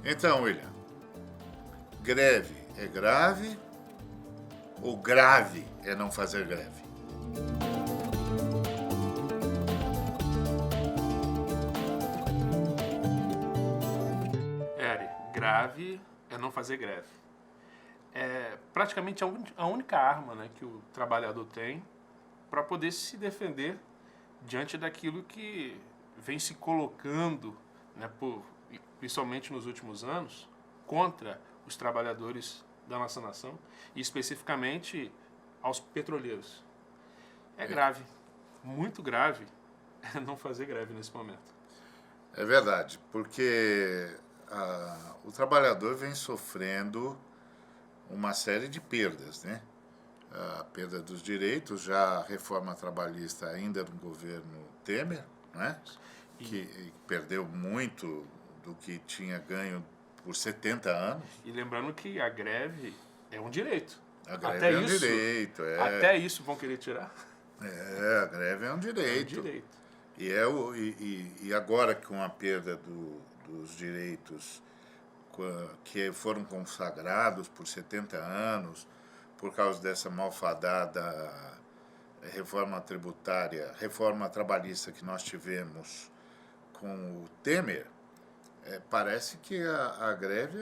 Então, William, greve é grave ou grave é não fazer greve? Grave é não fazer greve. É praticamente a única arma, né, que o trabalhador tem para poder se defender diante daquilo que vem se colocando, né, principalmente nos últimos anos, contra os trabalhadores da nossa nação e especificamente aos petroleiros. É grave, muito grave, não fazer greve nesse momento. É verdade, porque o trabalhador vem sofrendo uma série de perdas, né? A perda dos direitos, já a reforma trabalhista ainda no governo Temer, né? Que perdeu muito do que tinha ganho por 70 anos. E lembrando que a greve é um direito. A greve direito. Até isso vão querer tirar. A greve é um direito. É um direito. E agora com a perda dos direitos que foram consagrados por 70 anos, por causa dessa malfadada reforma tributária, reforma trabalhista que nós tivemos com o Temer, parece que a greve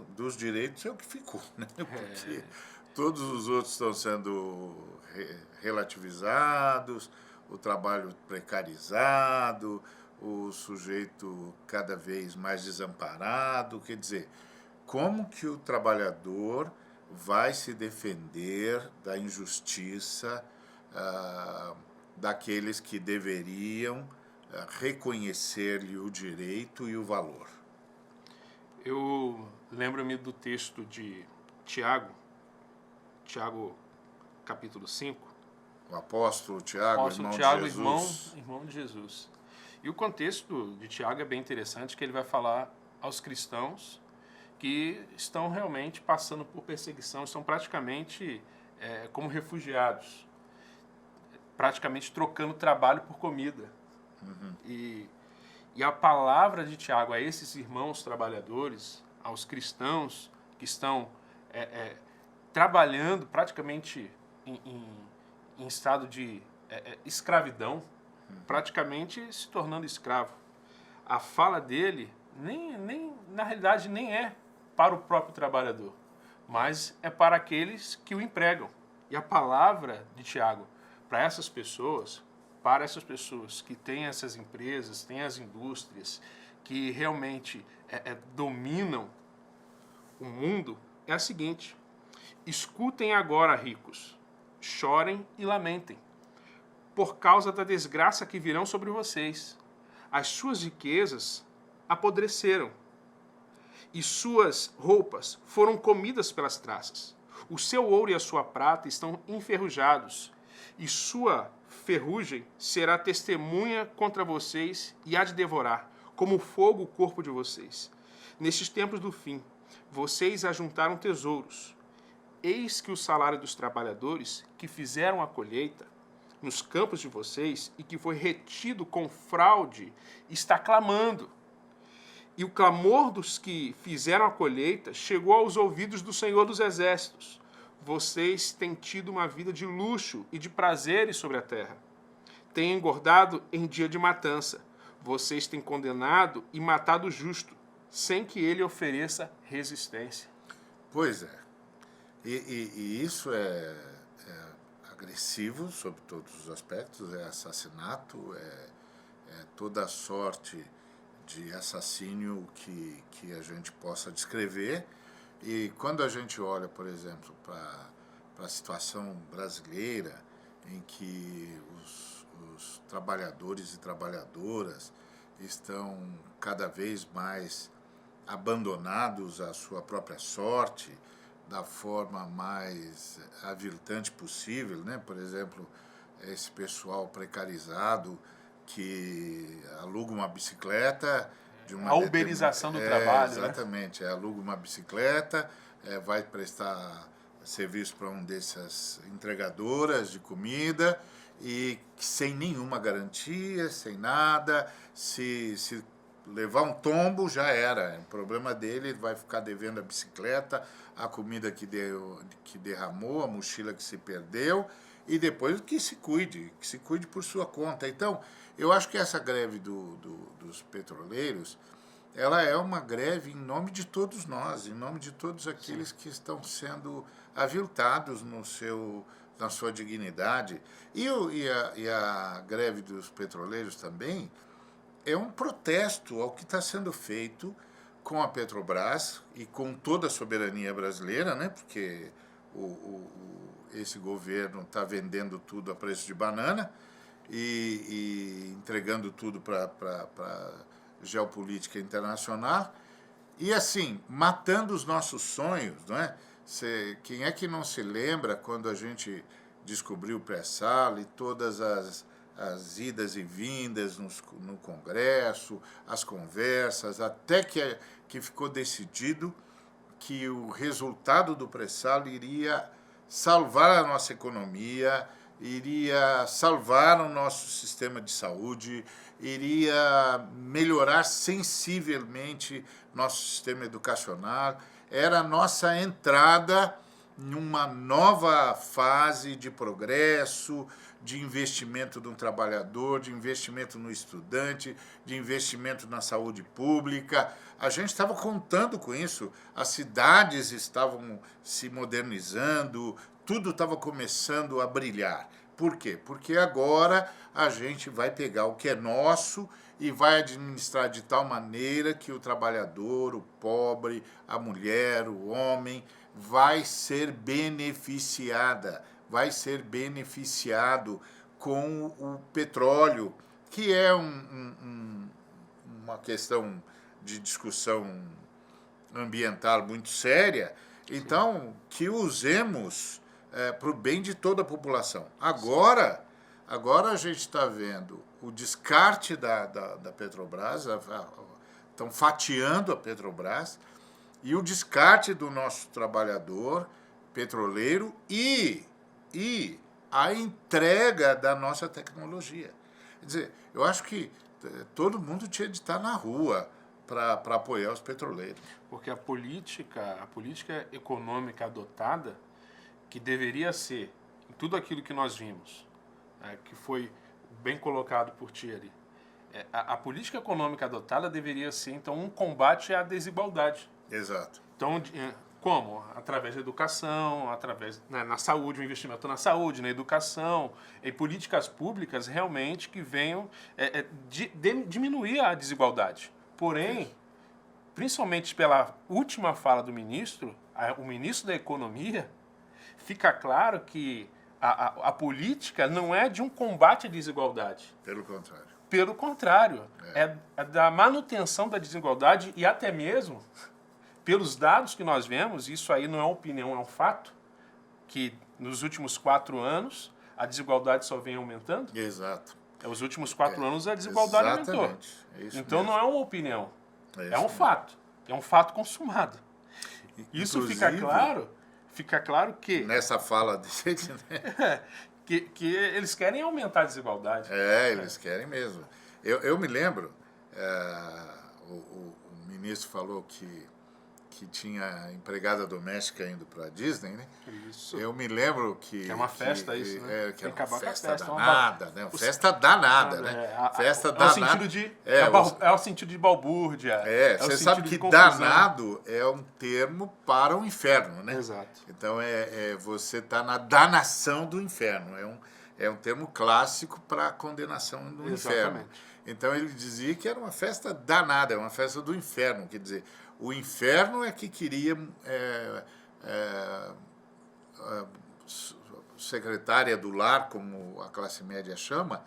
dos direitos é o que ficou, né? Porque todos os outros estão sendo relativizados, o trabalho precarizado, o sujeito cada vez mais desamparado. Quer dizer, como que o trabalhador vai se defender da injustiça daqueles que deveriam reconhecer-lhe o direito e o valor? Eu lembro-me do texto de Tiago capítulo 5. O apóstolo Tiago, irmão de Jesus. Irmão de Jesus. E o contexto de Tiago é bem interessante, que ele vai falar aos cristãos que estão realmente passando por perseguição, estão praticamente como refugiados, praticamente trocando trabalho por comida. Uhum. E a palavra de Tiago a esses irmãos trabalhadores, aos cristãos que estão trabalhando praticamente em estado de escravidão, praticamente se tornando escravo. A fala dele, na realidade, nem é para o próprio trabalhador, mas é para aqueles que o empregam. E a palavra de Tiago para essas pessoas que têm essas empresas, têm as indústrias, que realmente dominam o mundo, é a seguinte: escutem agora, ricos, chorem e lamentem, por causa da desgraça que virão sobre vocês. As suas riquezas apodreceram, e suas roupas foram comidas pelas traças. O seu ouro e a sua prata estão enferrujados, e sua ferrugem será testemunha contra vocês e há de devorar, como fogo, o corpo de vocês. Nestes tempos do fim, vocês ajuntaram tesouros. Eis que o salário dos trabalhadores que fizeram a colheita nos campos de vocês e que foi retido com fraude está clamando. E o clamor dos que fizeram a colheita chegou aos ouvidos do Senhor dos Exércitos. Vocês têm tido uma vida de luxo e de prazeres sobre a terra. Têm engordado em dia de matança. Vocês têm condenado e matado o justo, sem que ele ofereça resistência. Pois é. E isso é agressivo sob todos os aspectos, é assassinato, é toda a sorte de assassínio que a gente possa descrever. E quando a gente olha, por exemplo, para a situação brasileira, em que os trabalhadores e trabalhadoras estão cada vez mais abandonados à sua própria sorte, da forma mais aviltante possível, né? Por exemplo, esse pessoal precarizado que aluga uma bicicleta de uma a uberização do trabalho, exatamente, aluga uma bicicleta, vai prestar serviço para um dessas entregadoras de comida e sem nenhuma garantia, sem nada, se levar um tombo, já era. O problema dele, ele vai ficar devendo a bicicleta, a comida que derramou, a mochila que se perdeu, e depois que se cuide por sua conta. Então, eu acho que essa greve dos petroleiros, ela é uma greve em nome de todos nós, em nome de todos aqueles que estão sendo aviltados na sua dignidade. E a greve dos petroleiros também é um protesto ao que está sendo feito com a Petrobras e com toda a soberania brasileira, né? Porque esse governo está vendendo tudo a preço de banana e entregando tudo para geopolítica internacional e, assim, matando os nossos sonhos, não é? Quem é que não se lembra quando a gente descobriu o pré-sal e todas as idas e vindas no Congresso, as conversas, até que ficou decidido que o resultado do pré-sal iria salvar a nossa economia, iria salvar o nosso sistema de saúde, iria melhorar sensivelmente nosso sistema educacional. Era a nossa entrada numa nova fase de progresso, de investimento no trabalhador, de investimento no estudante, de investimento na saúde pública. A gente estava contando com isso, as cidades estavam se modernizando, tudo estava começando a brilhar. Por quê? Porque agora a gente vai pegar o que é nosso e vai administrar de tal maneira que o trabalhador, o pobre, a mulher, o homem, vai ser vai ser beneficiado com o petróleo, que é uma questão de discussão ambiental muito séria. Então, que usemos para o bem de toda a população. Agora a gente está vendo o descarte da Petrobras, estão fatiando a Petrobras, e o descarte do nosso trabalhador petroleiro e a entrega da nossa tecnologia. Quer dizer, eu acho que todo mundo tinha de estar na rua para apoiar os petroleiros. Porque a política econômica adotada, que deveria ser tudo aquilo que nós vimos, que foi bem colocado por ti ali, a política econômica adotada deveria ser, então, um combate à desigualdade. Exato. Então, como? Através da educação, na saúde, o investimento na saúde, na educação, em políticas públicas realmente que venham diminuir a desigualdade. Porém, principalmente pela última fala do ministro, o ministro da Economia, fica claro que a política não é de um combate à desigualdade. Pelo contrário. Pelo contrário, é da manutenção da desigualdade e até mesmo, pelos dados que nós vemos, isso aí não é opinião, é um fato, que nos últimos 4 anos a desigualdade só vem aumentando. Exato. Os últimos 4 anos a desigualdade aumentou. É isso então mesmo. Não é uma opinião, é um mesmo. fato. É um fato consumado. Isso Inclusive, fica claro que... Nessa fala dele, né? que eles querem aumentar a desigualdade. Eles querem mesmo. Eu me lembro, o ministro falou que tinha empregada doméstica indo para a Disney, né? Isso. Eu me lembro que... é uma festa isso, né? Que era uma festa festa danada, né? Festa danada, né? Festa danada. É o sentido de balbúrdia. Você sabe que danado é um termo para o inferno, né? Exato. Então, você está na danação do inferno. É um termo clássico para a condenação do inferno. Então, ele dizia que era uma festa danada, é uma festa do inferno. Quer dizer, o inferno é que queria secretária do lar, como a classe média chama,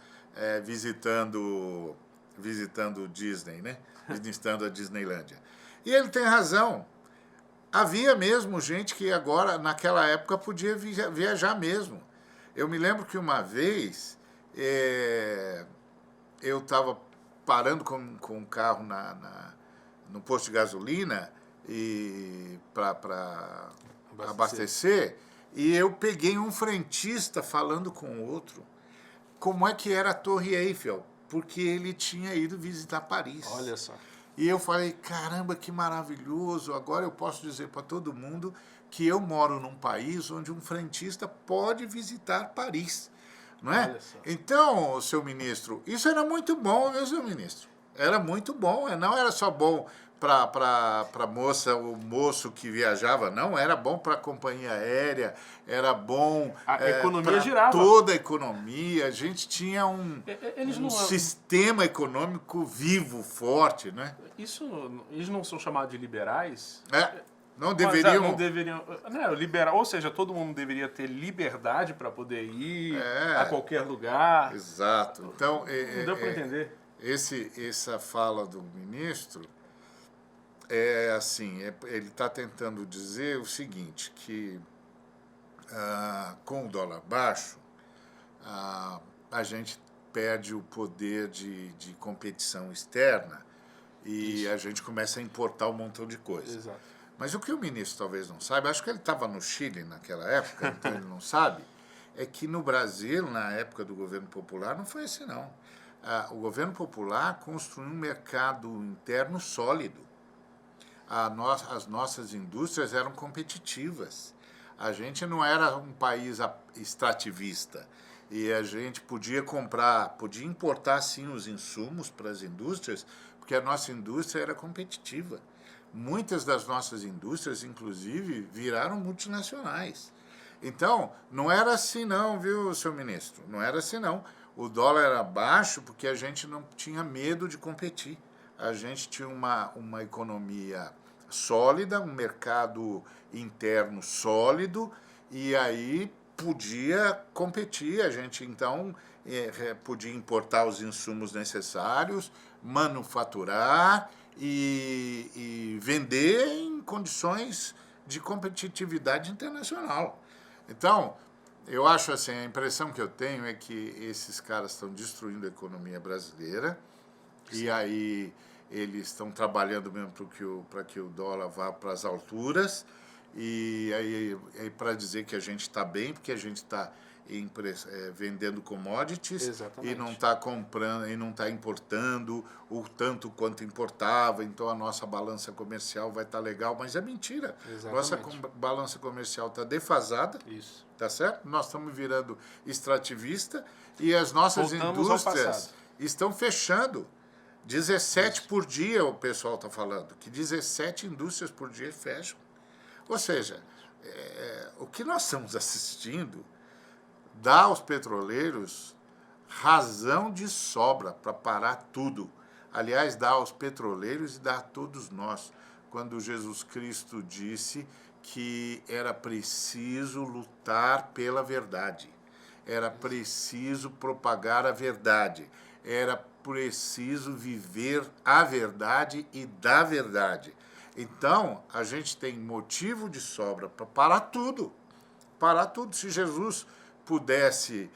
visitando o Disney, né? Visitando a Disneylândia. E ele tem razão. Havia mesmo gente que agora, naquela época, podia viajar mesmo. Eu me lembro que uma vez eu estava parando com um carro no posto de gasolina para abastecer, e eu peguei um frentista falando com o outro como é que era a Torre Eiffel porque ele tinha ido visitar Paris. Olha só. E eu falei, caramba, que maravilhoso, agora eu posso dizer para todo mundo que eu moro num país onde um frentista pode visitar Paris, não é? Olha só. Então, seu ministro, isso era muito bom, meu seu ministro. Era muito bom, não era só bom para moça, o moço que viajava, não, era bom para a companhia aérea, era bom A economia para girava. toda a economia, a gente tinha Eles não, sistema econômico vivo, forte, né? eles não são chamados de liberais? Não Mas, deveriam... não deveriam, né, liberal, ou seja, todo mundo deveria ter liberdade para poder ir a qualquer lugar. Exato. Então, Não deu para entender. essa fala do ministro é assim, ele está tentando dizer o seguinte, que com o dólar baixo, a gente perde o poder de competição externa e Isso. a gente começa a importar um montão de coisa. Exato. Mas o que o ministro talvez não saiba, acho que ele estava no Chile naquela época, então ele não sabe, é que no Brasil, na época do governo popular, não foi assim não. O governo popular construiu um mercado interno sólido. As nossas indústrias eram competitivas. A gente não era um país extrativista. E a gente podia importar sim os insumos para as indústrias, porque a nossa indústria era competitiva. Muitas das nossas indústrias, inclusive, viraram multinacionais. Então, não era assim não, viu, seu ministro? Não era assim não. O dólar era baixo porque a gente não tinha medo de competir. A gente tinha uma economia sólida, um mercado interno sólido, e aí podia competir. A gente, então, podia importar os insumos necessários, manufaturar e vender em condições de competitividade internacional. Então, eu acho assim, a impressão que eu tenho é que esses caras estão destruindo a economia brasileira. Sim. E aí eles estão trabalhando mesmo para que o dólar vá para as alturas, e aí para dizer que a gente está bem, porque a gente está vendendo commodities. Exatamente. E não está comprando e não está importando o tanto quanto importava, então a nossa balança comercial vai estar legal, mas é mentira. Nossa balança comercial está defasada. Isso. Tá certo? Nós estamos virando extrativista e as nossas indústrias estão fechando. 17 por dia, o pessoal está falando, que 17 indústrias por dia fecham. Ou seja, o que nós estamos assistindo dá aos petroleiros razão de sobra para parar tudo. Aliás, dá aos petroleiros e dá a todos nós, quando Jesus Cristo disse que era preciso lutar pela verdade, era preciso propagar a verdade, era preciso viver a verdade e da verdade. Então, a gente tem motivo de sobra para parar tudo. Parar tudo. Se Jesus pudesse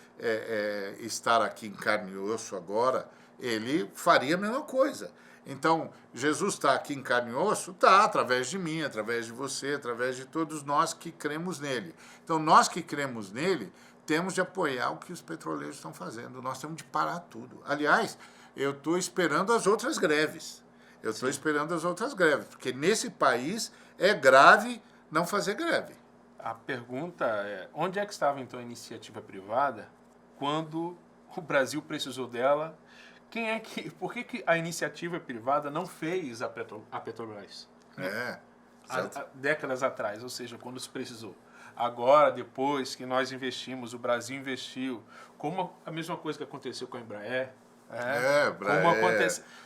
estar aqui em carne e osso agora, ele faria a mesma coisa. Então, Jesus está aqui em carne e osso? Está, através de mim, através de você, através de todos nós que cremos nele. Então, nós que cremos nele, temos de apoiar o que os petroleiros estão fazendo. Nós temos de parar tudo. Aliás, eu estou esperando as outras greves. Porque nesse país é grave não fazer greve. A pergunta é, onde é que estava então a iniciativa privada quando o Brasil precisou dela? Por que a iniciativa privada não fez a Petrobras? Há décadas atrás, ou seja, quando se precisou. Agora, depois que nós investimos, o Brasil investiu, como a mesma coisa que aconteceu com a Embraer.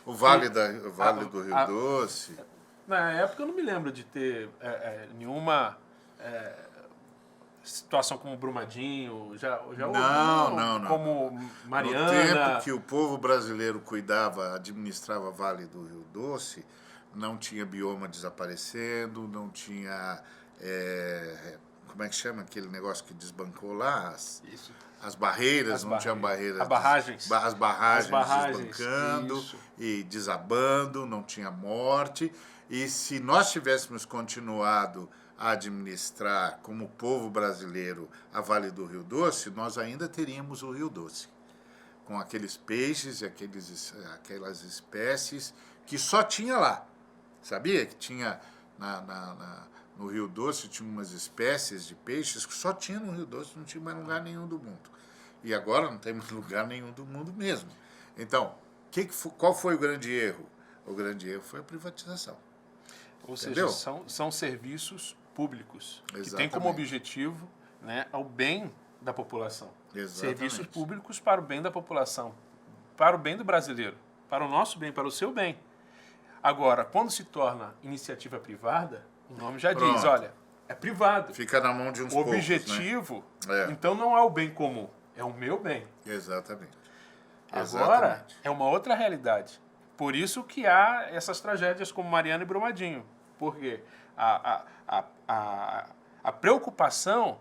O Vale do Rio Doce. Na época eu não me lembro de ter nenhuma situação como Brumadinho, já não. como Mariana. No tempo que o povo brasileiro administrava Vale do Rio Doce, não tinha bioma desaparecendo, não tinha... como é que chama aquele negócio que desbancou lá? As barreiras, não tinha barreiras. As barragens desbancando e desabando, não tinha morte. E se nós tivéssemos continuado a administrar como povo brasileiro a Vale do Rio Doce, nós ainda teríamos o Rio Doce. com aqueles peixes e aquelas espécies que só tinha lá. Sabia que tinha no Rio Doce, tinha umas espécies de peixes que só tinha no Rio Doce, não tinha mais lugar nenhum do mundo. E agora não tem mais lugar nenhum do mundo mesmo. Então, qual foi o grande erro? O grande erro foi a privatização. Ou Entendeu? seja, são serviços públicos Exatamente. que têm como objetivo, né, o bem da população. Exatamente. Serviços públicos para o bem da população, para o bem do brasileiro, para o nosso bem, para o seu bem. Agora, quando se torna iniciativa privada, o nome já Pronto. diz, olha, é privado. Fica na mão de uns O poucos, objetivo, né? então, não é o bem comum, é o meu bem. Exatamente. Agora, Exatamente. é uma outra realidade. Por isso que há essas tragédias como Mariana e Brumadinho. Porque a preocupação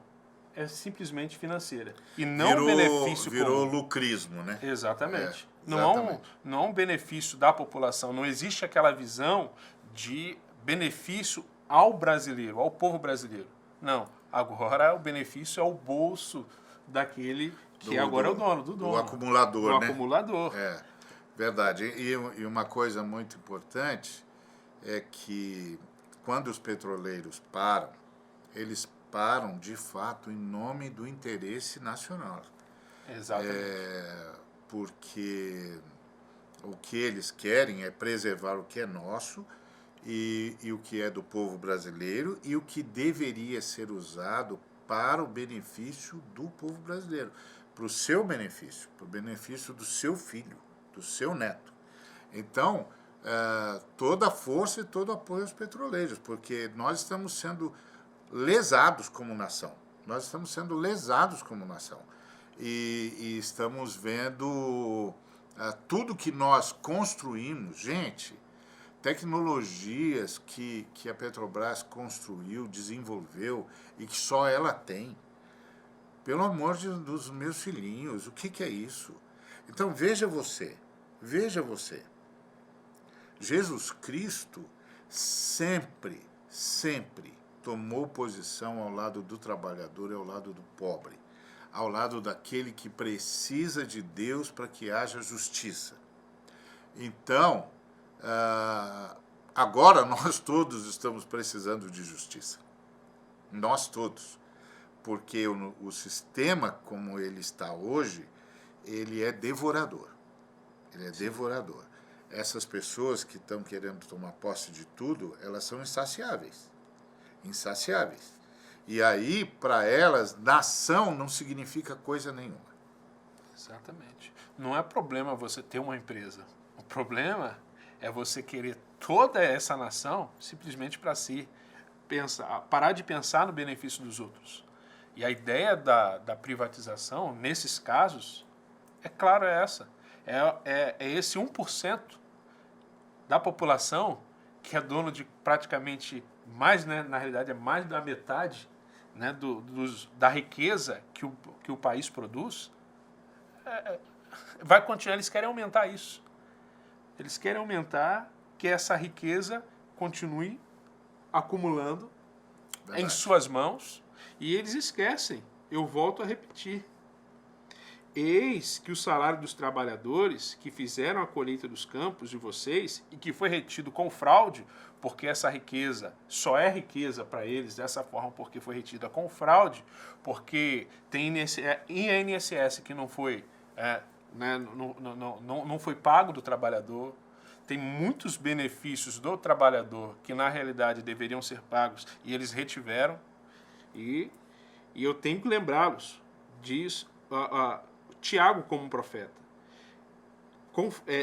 é simplesmente financeira. E não o benefício virou comum. lucrismo, né? Exatamente. Exatamente. Não é um benefício da população. Não existe aquela visão de benefício ao brasileiro, ao povo brasileiro. Não. Agora o benefício é o bolso daquele que agora é o dono, do dono. Do acumulador, do né? acumulador. É, verdade. E uma coisa muito importante é que quando os petroleiros param, eles param de fato em nome do interesse nacional. Exatamente. Porque o que eles querem é preservar o que é nosso e o que é do povo brasileiro e o que deveria ser usado para o benefício do povo brasileiro, para o seu benefício, para o benefício do seu filho, do seu neto. Então, toda a força e todo o apoio aos petroleiros, porque nós estamos sendo lesados como nação. Nós estamos sendo lesados como nação. E estamos vendo tudo que nós construímos, gente, tecnologias que a Petrobras construiu, desenvolveu e que só ela tem. Pelo amor dos meus filhinhos, o que é isso? Então veja você. Jesus Cristo sempre tomou posição ao lado do trabalhador e ao lado do pobre, ao lado daquele que precisa de Deus para que haja justiça. Então, agora nós todos estamos precisando de justiça. Nós todos. Porque o sistema como ele está hoje, ele é devorador. Ele é devorador. Essas pessoas que estão querendo tomar posse de tudo, elas são insaciáveis. Insaciáveis. E aí, para elas, nação não significa coisa nenhuma. Exatamente. Não é problema você ter uma empresa. O problema é você querer toda essa nação simplesmente para si. Parar de pensar no benefício dos outros. E a ideia da privatização, nesses casos, é claro, é essa. É esse 1% da população que é dono de praticamente mais, né, na realidade é mais da metade, né, da riqueza que o país produz, vai continuar, eles querem aumentar isso. Eles querem aumentar que essa riqueza continue acumulando em suas mãos e eles esquecem, eu volto a repetir, eis que o salário dos trabalhadores que fizeram a colheita dos campos de vocês e que foi retido com fraude, porque essa riqueza só é riqueza para eles dessa forma porque foi retida com fraude, porque tem INSS que não foi, não foi pago do trabalhador, tem muitos benefícios do trabalhador que na realidade deveriam ser pagos e eles retiveram, e eu tenho que lembrá-los, diz Tiago como profeta.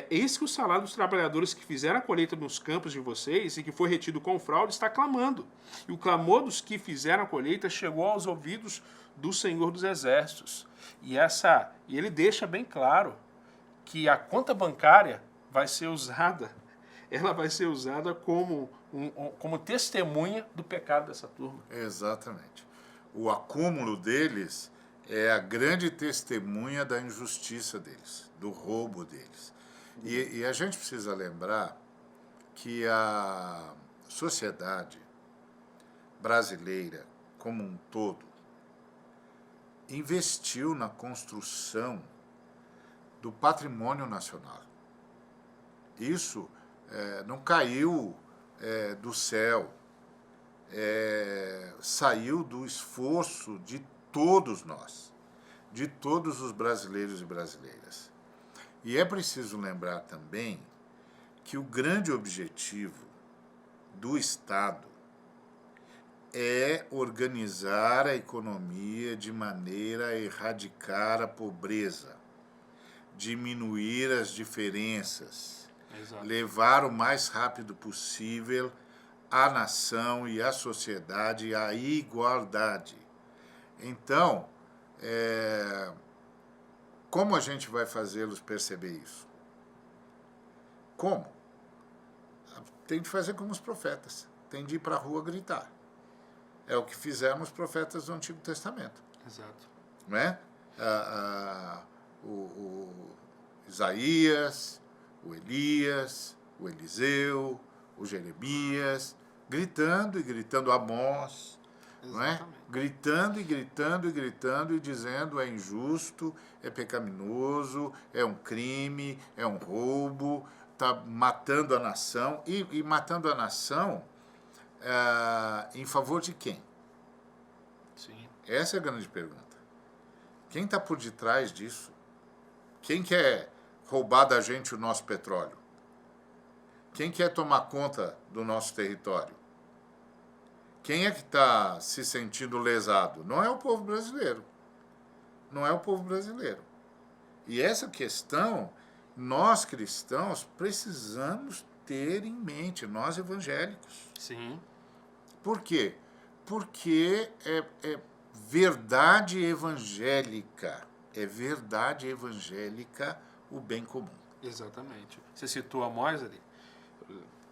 Eis que o salário dos trabalhadores que fizeram a colheita nos campos de vocês e que foi retido com fraude está clamando. E o clamor dos que fizeram a colheita chegou aos ouvidos do Senhor dos Exércitos. E ele deixa bem claro que a conta bancária vai ser usada, ela vai ser usada como testemunha do pecado dessa turma. Exatamente. O acúmulo deles é a grande testemunha da injustiça deles, do roubo deles. E a gente precisa lembrar que a sociedade brasileira, como um todo, investiu na construção do patrimônio nacional. Isso não caiu do céu, saiu do esforço de todos nós, de todos os brasileiros e brasileiras. E é preciso lembrar também que o grande objetivo do Estado é organizar a economia de maneira a erradicar a pobreza, diminuir as diferenças, Exato. levar o mais rápido possível a nação e a sociedade à igualdade. Então, como a gente vai fazê-los perceber isso? Como? Tem de fazer como os profetas, tem de ir para a rua gritar. É o que fizeram os profetas do Antigo Testamento. Exato. Não é? O Isaías, o Elias, o Eliseu, o Jeremias, gritando e gritando, Amós, não é? Gritando e gritando e gritando e dizendo: é injusto, é pecaminoso, é um crime, é um roubo, está matando a nação. E matando a nação em favor de quem? Sim. Essa é a grande pergunta. Quem está por detrás disso? Quem quer roubar da gente o nosso petróleo? Quem quer tomar conta do nosso território? Quem é que está se sentindo lesado? Não é o povo brasileiro. Não é o povo brasileiro. E essa questão, nós cristãos precisamos ter em mente, nós evangélicos. Sim. Por quê? Porque é verdade evangélica. É verdade evangélica o bem comum. Exatamente. Você citou Amós ali.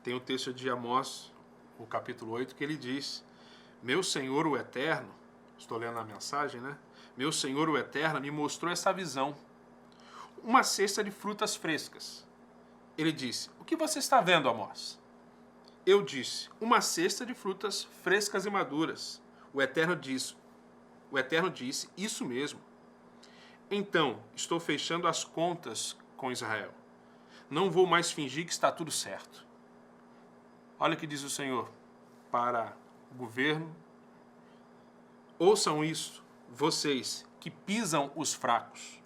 Tem o texto de Amós, o capítulo 8, que ele diz: meu Senhor o Eterno, estou lendo a mensagem, né? Meu Senhor o Eterno me mostrou essa visão. Uma cesta de frutas frescas. Ele disse: o que você está vendo, Amós? Eu disse: uma cesta de frutas frescas e maduras. O Eterno disse: isso mesmo. Então, estou fechando as contas com Israel. Não vou mais fingir que está tudo certo. Olha o que diz o Senhor para o governo. Ouçam isso, vocês que pisam os fracos.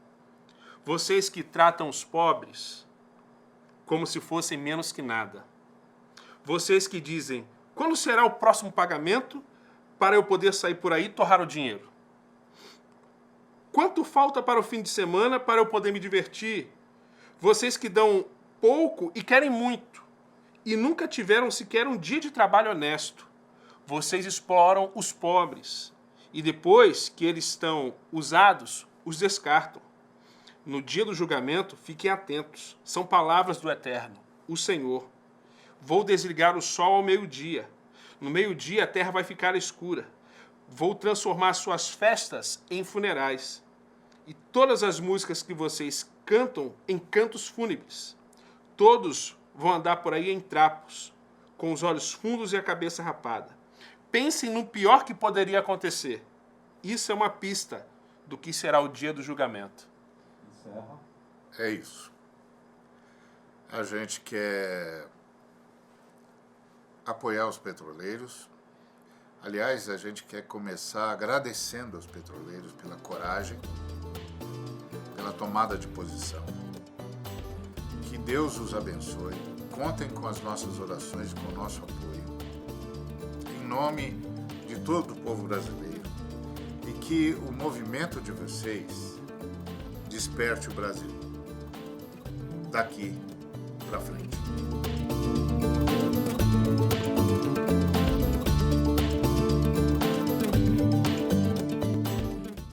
Vocês que tratam os pobres como se fossem menos que nada. Vocês que dizem: quando será o próximo pagamento para eu poder sair por aí e torrar o dinheiro? Quanto falta para o fim de semana para eu poder me divertir? Vocês que dão pouco e querem muito, e nunca tiveram sequer um dia de trabalho honesto. Vocês exploram os pobres, e depois que eles estão usados, os descartam. No dia do julgamento, fiquem atentos. São palavras do Eterno, o Senhor. Vou desligar o sol ao meio-dia. No meio-dia a terra vai ficar escura. Vou transformar suas festas em funerais. E todas as músicas que vocês cantam em cantos fúnebres. Todos vão andar por aí em trapos, com os olhos fundos e a cabeça rapada. Pensem no pior que poderia acontecer. Isso é uma pista do que será o dia do julgamento. É isso. A gente quer apoiar os petroleiros. Aliás, a gente quer começar agradecendo aos petroleiros pela coragem, pela tomada de posição. Que Deus os abençoe. Contem com as nossas orações e com o nosso apoio. Em nome de todo o povo brasileiro. E que o movimento de vocês desperte o Brasil daqui para frente.